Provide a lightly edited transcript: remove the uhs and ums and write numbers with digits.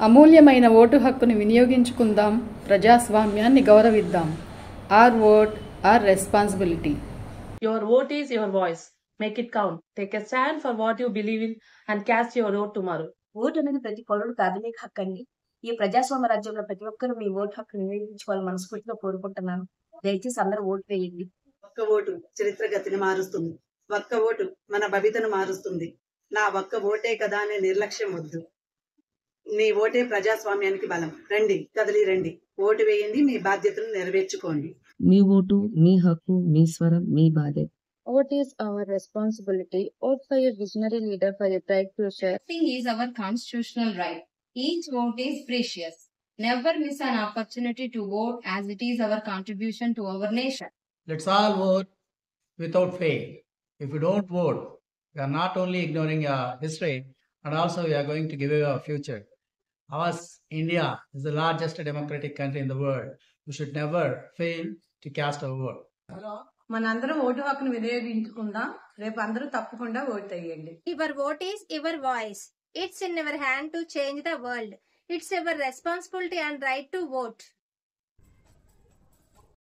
అమూల్యమైన ఓటు హక్కుని వినియోగించుకుందాం, ప్రజాస్వామ్యాన్ని గౌరవిద్దాం. Our vote, our responsibility. Your vote is your voice. Make it count. Take a stand for what you believe in and cast your vote tomorrow. Vote అనేది ప్రతి పౌరుడు ప్రాథమిక హక్కు అండి. ఈ ప్రజాస్వామ్య రాజ్యంలో ప్రతి ఒక్కరు మీ ఓటు హక్కును వినియోగించుకోవాలని మనస్ఫూర్తిగా కోరుకుంటున్నాను. దయచేసి అందరూ ఓటు వేయండి. ఒక్క ఓటు చరిత్ర గతిని మారుస్తుంది. ఒక్క ఓటు మన భవితను మారుస్తుంది. నా ఒక్క ఓటే కదా అనే నిర్లక్ష్యం వద్దు. మీ ఓటే ప్రజాస్వామ్యానికి బలం. రండి, కదిలి రండి, ఓటు వేయండి, మీ బాధ్యతను నెరవేర్చుకోండి. మీ ఓటు, మీ హక్కు, మీ స్వరం, మీ బాధ్యత. Vote is our responsibility. Vote for a visionary leader for a bright future. Voting is our constitutional right. Each vote is precious. Never miss an opportunity to vote, as it is our contribution to our nation. Let's all vote without fail. If you don't vote, we are not only ignoring our history, and also we are going to give away our future. Ours, India, is the largest democratic country in the world. We should never fail to cast our vote. మనందరం vote హక్కును వినియోగించుకుందాం. రేపు అందరూ తప్పకుండా vote వేయండి. Your vote is your voice. It's in our hand to change the world. It's our responsibility and right to vote.